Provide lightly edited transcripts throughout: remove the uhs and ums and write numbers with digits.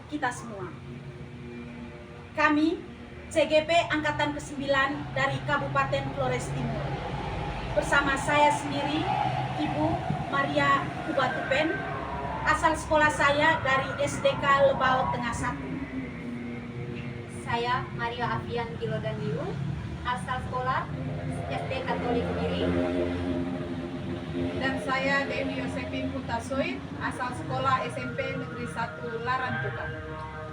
kita semua. Kami, CGP Angkatan ke-9 dari Kabupaten Flores Timur, bersama saya sendiri, Ibu Maria Kubatupen, asal sekolah saya dari SDK Lebau Tengah 1. Saya Maria Afian Gilodandiu, asal sekolah SD Katolik Miri. Dan saya Dewi Yosefin Hutasoid, asal sekolah SMP Negeri 1 Larantuka.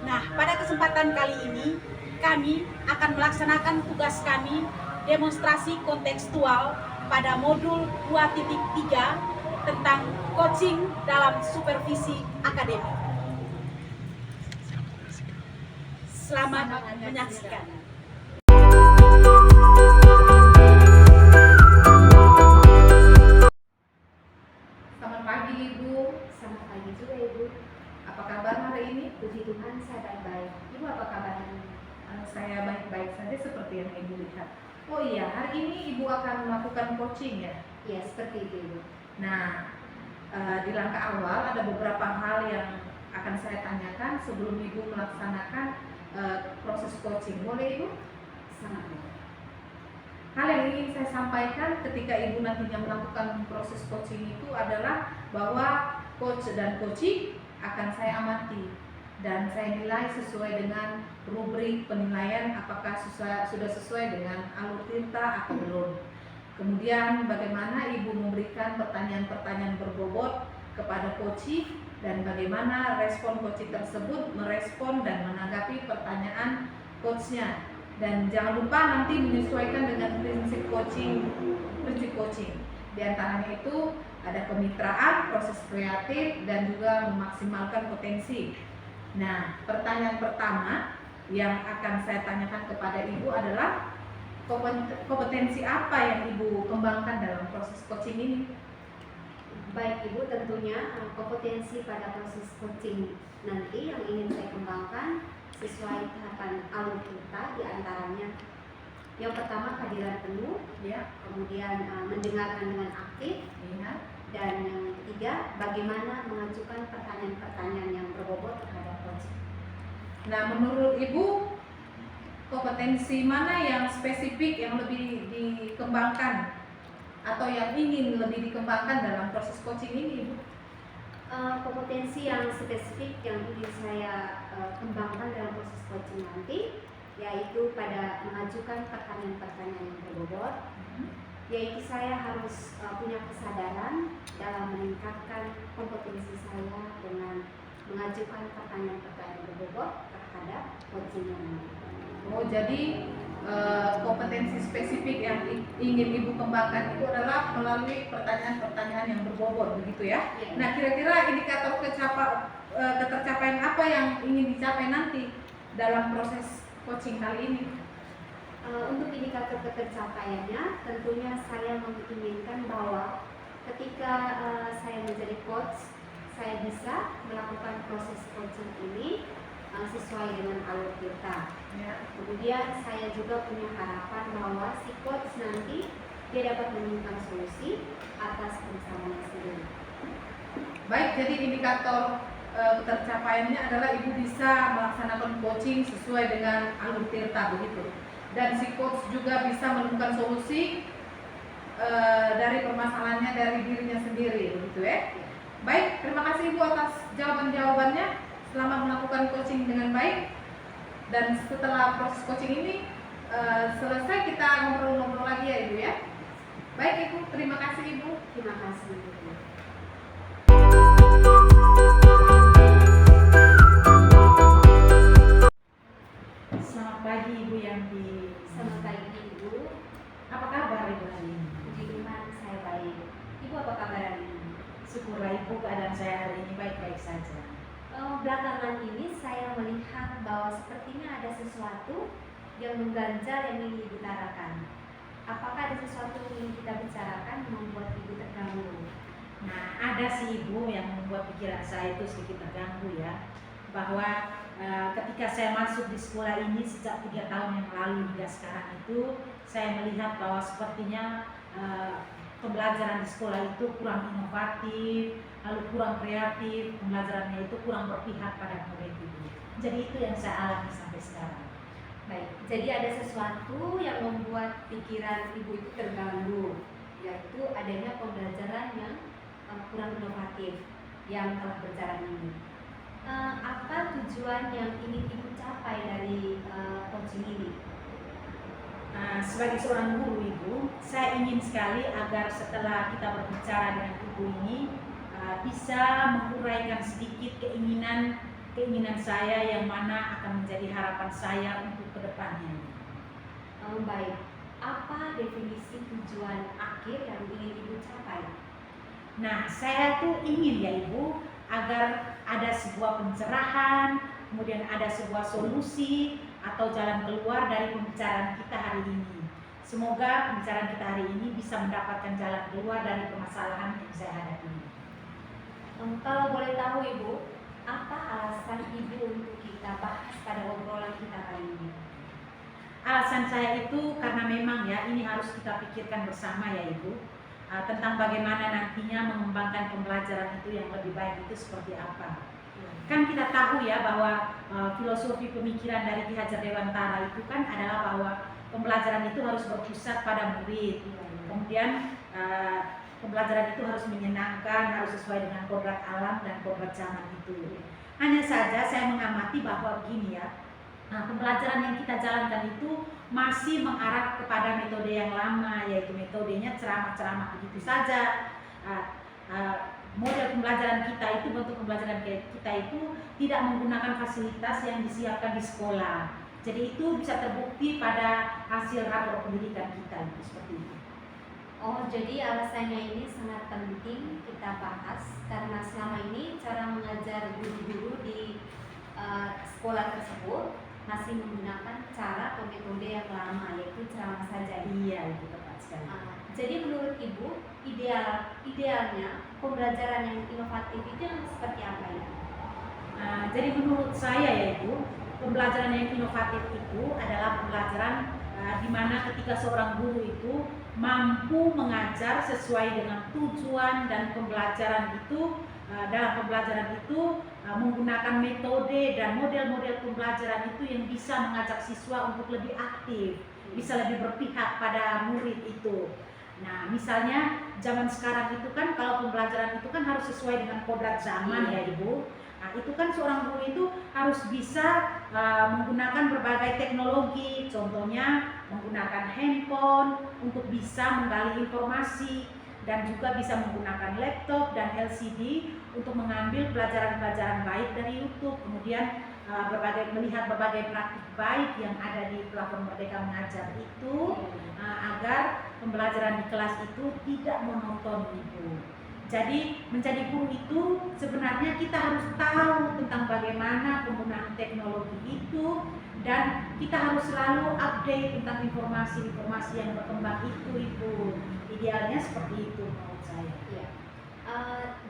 Nah, pada kesempatan kali ini, kami akan melaksanakan tugas kami demonstrasi kontekstual pada modul 2.3 tentang coaching dalam supervisi akademik. Selamat menyaksikan. Selamat pagi Ibu. Selamat pagi juga Ibu. Apa kabar hari ini? Puji Tuhan saya baik-baik. Ibu apa kabar hari ini? Saya baik-baik saja seperti yang Ibu lihat. Oh iya, hari ini Ibu akan melakukan coaching ya? Iya, seperti itu Ibu. Nah, di langkah awal ada beberapa hal yang akan saya tanyakan sebelum Ibu melaksanakan proses coaching. Boleh Ibu? Sangat baik. Hal yang ingin saya sampaikan ketika Ibu nantinya melakukan proses coaching itu adalah bahwa coach dan coaching akan saya amati dan saya nilai sesuai dengan rubrik penilaian apakah sudah sesuai dengan alur tirta atau belum. Kemudian bagaimana Ibu memberikan pertanyaan-pertanyaan berbobot kepada coaching dan bagaimana respon coaching tersebut merespon dan menanggapi pertanyaan coachnya. Dan jangan lupa nanti menyesuaikan dengan prinsip coaching. Di antaranya itu ada kemitraan, proses kreatif, dan juga memaksimalkan potensi. Nah, pertanyaan pertama yang akan saya tanyakan kepada Ibu adalah kompetensi apa yang Ibu kembangkan dalam proses coaching ini? Baik Ibu, tentunya kompetensi pada proses coaching nanti yang ingin saya kembangkan sesuai tahapan alur kita, diantaranya yang pertama kehadiran penuh, Ya, kemudian mendengarkan dengan aktif, lihat. dan yang ketiga bagaimana mengajukan pertanyaan-pertanyaan yang berbobot terhadap coaching. Nah, menurut Ibu kompetensi mana yang spesifik yang lebih dikembangkan atau yang ingin lebih dikembangkan dalam proses coaching ini, Ibu? Kompetensi yang spesifik yang ingin saya kembangkan dalam proses coaching nanti yaitu pada mengajukan pertanyaan-pertanyaan yang berbobot, yaitu saya harus punya kesadaran dalam meningkatkan kompetensi saya dengan mengajukan pertanyaan-pertanyaan berbobot terhadap coaching yang nanti. Oh, jadi kompetensi spesifik yang ingin Ibu kembangkan itu adalah melalui pertanyaan-pertanyaan yang berbobot, begitu ya? Ya. Nah, kira-kira indikator ketercapaian apa yang ingin dicapai nanti dalam proses coaching kali ini? Untuk indikator ketercapaiannya, tentunya saya menginginkan bahwa ketika saya menjadi coach, saya bisa melakukan proses coaching ini sesuai dengan alur kita. Ya. Kemudian saya juga punya harapan bahwa si coach nanti dia dapat menemukan solusi atas permasalahan sendiri. Baik, jadi indikator ketercapaiannya adalah Ibu bisa melaksanakan coaching sesuai dengan alur tirta, begitu. Dan si coach juga bisa menemukan solusi dari permasalahannya dari dirinya sendiri, begitu ya. Baik, terima kasih Ibu atas jawaban-jawabannya. Selamat melakukan coaching dengan baik. Dan setelah proses coaching ini selesai, kita ngobrol-ngobrol lagi ya Ibu ya. Baik Ibu, terima kasih Ibu. Terima kasih. Selamat pagi Ibu Yanti. Selamat pagi Ibu. Apa kabar Ibu hari ini? Puji Tuhan saya baik. Ibu apa kabar hari ini? Syukurlah Ibu, keadaan saya hari ini baik-baik saja. Belakangan ini saya melihat bahwa sepertinya ada sesuatu yang mengganjal yang ingin dibicarakan. Apakah ada sesuatu yang ingin kita bicarakan yang membuat Ibu terganggu? Nah, ada sih Ibu yang membuat pikiran saya itu sedikit terganggu ya, bahwa ketika saya masuk di sekolah ini sejak 3 tahun yang lalu hingga sekarang itu, saya melihat bahwa sepertinya pembelajaran di sekolah itu kurang inovatif, lalu kurang kreatif, pembelajarannya itu kurang berpihak pada murid itu. Jadi itu yang saya alami sampai sekarang. Baik, jadi ada sesuatu yang membuat pikiran ibu itu terganggu, yaitu adanya pembelajaran yang kurang inovatif yang telah berjalan ini. Apa tujuan yang ingin ibu capai dari coaching ini? Sebagai seorang guru ibu, saya ingin sekali agar setelah kita berbicara dengan ibu ini bisa menguraikan sedikit keinginan saya yang mana akan menjadi harapan saya untuk kedepannya. Baik, apa definisi tujuan akhir yang ingin ibu capai? Nah, saya tuh ingin ya ibu agar ada sebuah pencerahan, kemudian ada sebuah solusi atau jalan keluar dari pembicaraan kita hari ini. Semoga pembicaraan kita hari ini bisa mendapatkan jalan keluar dari permasalahan yang saya hadapi. Kalau boleh tahu ibu, apa alasan ibu untuk kita bahas pada obrolan kita kali ini? Alasan saya itu karena memang ya ini harus kita pikirkan bersama ya ibu, tentang bagaimana nantinya mengembangkan pembelajaran itu yang lebih baik itu seperti apa. Kan kita tahu ya bahwa filosofi pemikiran dari Ki Hajar Dewantara itu kan adalah bahwa pembelajaran itu harus berpusat pada murid. Kemudian pembelajaran itu harus menyenangkan, harus sesuai dengan kodrat alam dan kodrat zaman itu. Hanya saja saya mengamati bahwa begini ya, pembelajaran yang kita jalankan itu masih mengarah kepada metode yang lama, yaitu metodenya ceramah-ceramah begitu saja. Model pembelajaran kita itu, bentuk pembelajaran kita itu tidak menggunakan fasilitas yang disiapkan di sekolah. Jadi itu bisa terbukti pada hasil rapor pendidikan kita itu seperti itu. Oh, jadi alasannya ini sangat penting kita bahas karena selama ini cara mengajar guru-guru di sekolah tersebut masih menggunakan cara atau metode yang lama, yaitu ceramah saja. Iya, itu tepat sekali. Jadi menurut ibu, idealnya pembelajaran yang inovatif itu yang seperti apa ya? Jadi menurut saya ya ibu, pembelajaran yang inovatif itu adalah pembelajaran di mana ketika seorang guru itu mampu mengajar sesuai dengan tujuan dan pembelajaran itu, dalam pembelajaran itu menggunakan metode dan model-model pembelajaran itu yang bisa mengajak siswa untuk lebih aktif, bisa lebih berpihak pada murid itu. Nah, misalnya zaman sekarang itu kan kalau pembelajaran itu kan harus sesuai dengan kodrat zaman ya ibu. Nah, itu kan seorang guru itu harus bisa menggunakan berbagai teknologi, contohnya menggunakan handphone untuk bisa menggali informasi dan juga bisa menggunakan laptop dan LCD untuk mengambil pelajaran-pelajaran baik dari YouTube. Kemudian melihat berbagai praktik baik yang ada di platform Merdeka Mengajar itu agar pembelajaran di kelas itu tidak monoton ibu. Jadi menjadi guru itu sebenarnya kita harus tahu tentang bagaimana penggunaan teknologi itu dan kita harus selalu update tentang informasi-informasi yang berkembang itu ibu. Idealnya seperti itu menurut saya. Ya.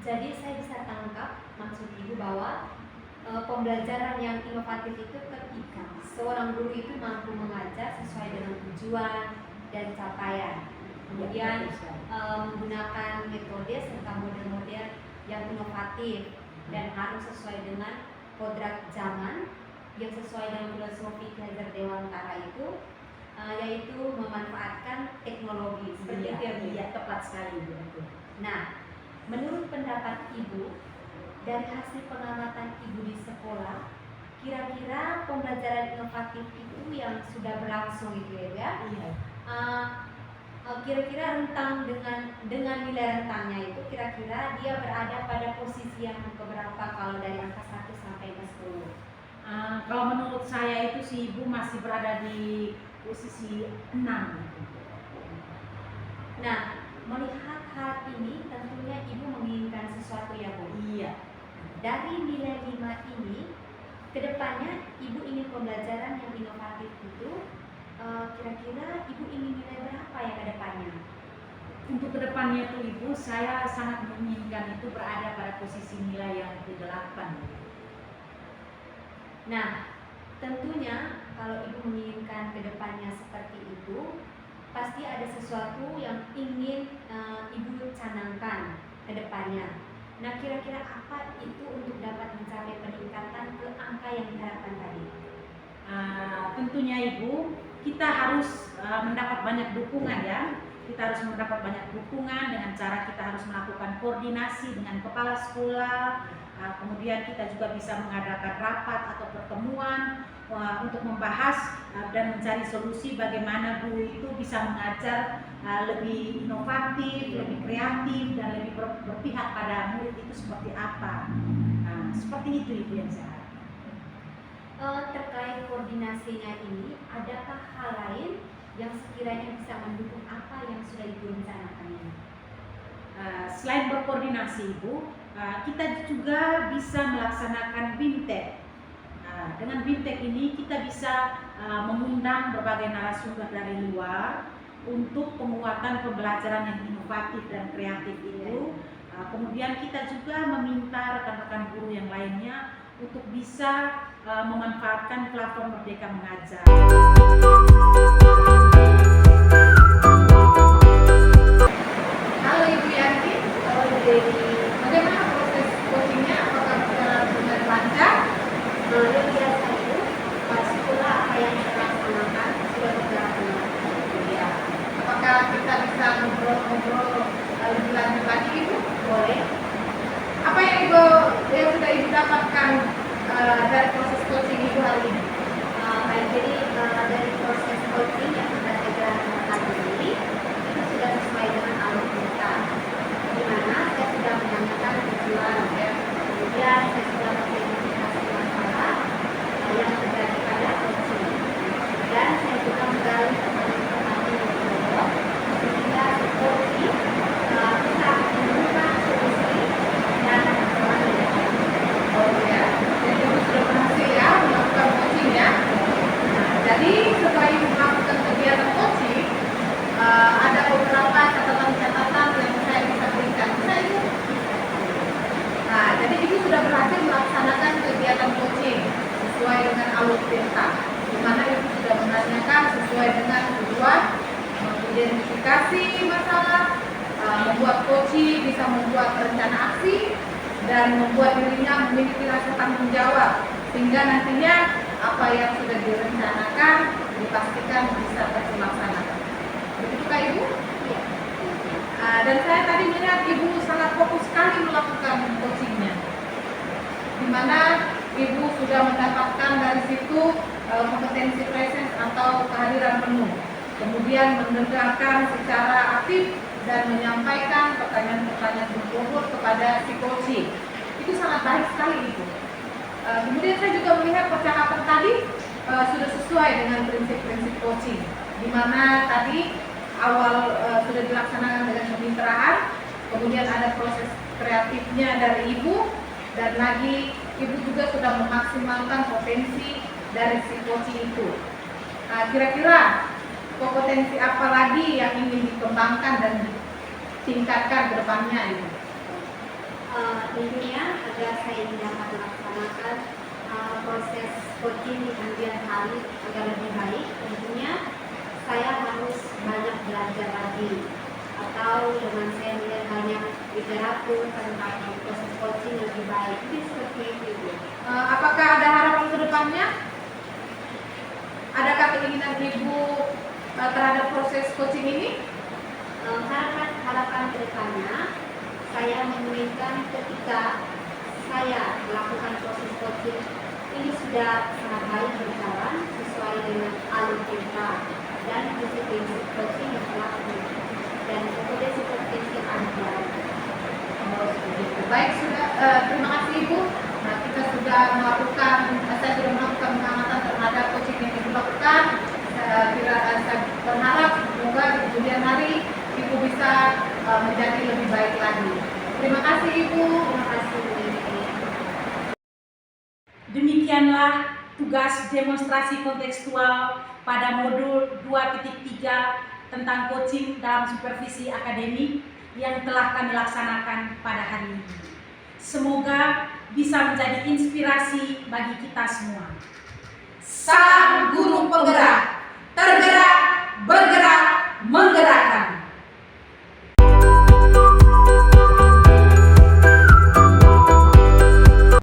Jadi saya bisa tangkap maksud ibu bahwa pembelajaran yang inovatif itu ketika seorang guru itu mampu mengajar sesuai dengan tujuan dan capaian. Kemudian menggunakan metode serta model-model yang inovatif dan harus sesuai dengan kodrat zaman yang sesuai dengan filosofi Ki Hajar Dewantara itu, yaitu memanfaatkan teknologi seperti itu ya Bu. Iya, tepat sekali Bu. Nah, menurut pendapat ibu dari hasil pengamatan ibu di sekolah, kira-kira pembelajaran inovatif itu yang sudah berlangsung itu ya, Iya. Kira-kira rentang dengan nilai rentangnya itu kira-kira dia berada pada posisi yang keberapa kalau dari angka 1 sampai ke 10? Kalau menurut saya itu si ibu masih berada di posisi 6 gitu. Nah, melihat hal ini tentunya ibu menginginkan sesuatu ya Bu. Iya. Dari nilai 5 ini, kedepannya ibu ingin pembelajaran yang inovatif itu, kira-kira ibu ingin nilai berapa ya ke depannya? Untuk kedepannya itu ibu, saya sangat menginginkan itu berada pada posisi nilai yang ke-8. Nah, tentunya kalau ibu menginginkan kedepannya seperti itu, pasti ada sesuatu yang ingin ibu canangkan ke depannya. Nah, kira-kira apa itu untuk dapat mencapai peningkatan ke angka yang diharapkan tadi? Tentunya Ibu, kita harus mendapat banyak dukungan ya. Kita harus mendapat banyak dukungan dengan cara kita harus melakukan koordinasi dengan kepala sekolah. Kemudian kita juga bisa mengadakan rapat atau pertemuan untuk membahas dan mencari solusi bagaimana guru itu bisa mengajar lebih inovatif, lebih kreatif, dan lebih berpihak pada murid itu seperti apa. Seperti itu Ibu yang saya harapkan. Terkait koordinasinya ini, adakah hal lain yang sekiranya bisa mendukung apa yang sudah Ibu rencanakan ini? Selain berkoordinasi Ibu, kita juga bisa melaksanakan BIMTEK. Dengan BIMTEK ini kita bisa mengundang berbagai narasumber dari luar untuk penguatan pembelajaran yang inovatif dan kreatif itu. Kemudian kita juga meminta rekan-rekan guru yang lainnya untuk bisa memanfaatkan platform Merdeka Mengajar. Halo Ibu Yanti, bagaimana proses coachingnya? Apakah berjalan dengan lancar? Yang biasa itu, sekolah apa yang kita laksanakan sudah berjalan dengan baik. Ya. Apakah kita bisa ngobrol-ngobrol lebih lanjut lagi Ibu? Boleh. Apa yang sudah Ibu dapatkan dari proses coaching Ibu hari ini? Baik, jadi dari proses coaching yang sudah saya jalankan kali ini itu sudah sesuai dengan alur kita, di mana saya sudah menanyakan tujuan, kemudian saya sudah mengidentifikasi masalah yang terjadi pada coaching, dan saya juga menggali pertanyaan yang berbeda sehingga coaching bisa menemukan solusi dan masalah yang ada. Oh ya, jadi Ibu sudah berhasil ya melakukan coaching ya. Jadi setelah Ibu melakukan kegiatan coaching, ada beberapa catatan-catatan yang saya bisa berikan. Bisa Ibu? Nah, jadi Ibu sudah berhasil melaksanakan kegiatan coaching sesuai dengan alur perintah, di mana Ibu sudah menanyakan sesuai dengan tujuan, mengidentifikasi masalah, membuat coaching bisa membuat rencana aksi, dan membuat dirinya memiliki rasa tanggung jawab, sehingga nantinya apa yang sudah direncanakan dipastikan bisa terlaksana. Begitukah Ibu? Iya. Dan saya tadi melihat Ibu sangat fokus sekali melakukan coachingnya, di mana Ibu sudah mendapatkan dari situ kompetensi presence atau kehadiran penuh, kemudian mendengarkan secara aktif dan menyampaikan pertanyaan-pertanyaan berbobot kepada si coaching. Itu sangat baik sekali Ibu. Kemudian saya juga melihat percakapan tadi sudah sesuai dengan prinsip-prinsip coaching, di mana tadi awal sudah dilaksanakan dengan kemitraan, kemudian ada proses kreatifnya dari Ibu, dan lagi Ibu juga sudah memaksimalkan potensi dari si coaching itu. Kira-kira kompetensi apa lagi yang ingin dikembangkan dan ditingkatkan ke depannya Ibu? Tentunya agar saya dapat melaksanakan proses coaching di kemudian hari agar lebih baik, tentunya saya harus banyak belajar lagi, atau dengan saya melihat banyak literatur tentang proses coaching lebih baik. Itu seperti itu. Apakah ada harapan ke depannya? Adakah keinginan Ibu terhadap proses coaching ini? Harapan ke depannya, saya menginginkan ketika saya melakukan proses coaching ini sudah sangat baik berjalan sesuai dengan alur kita dan prinsip-prinsip coaching yang telah dan kompetensi-kompetensi yang ada. Baik, sudah. Terima kasih Ibu. Nah, kita sudah melakukan, saya sudah melakukan pengamatan terhadap coaching yang Ibu lakukan. Saya berharap semoga di kemudian hari Ibu bisa menjadi lebih baik lagi. Terima kasih Ibu. Terima kasih. Demikianlah tugas demonstrasi kontekstual pada modul 2.3 tentang coaching dalam supervisi akademik yang telah kami laksanakan pada hari ini. Semoga bisa menjadi inspirasi bagi kita semua. Salam guru penggerak, tergerak, bergerak, menggerakkan.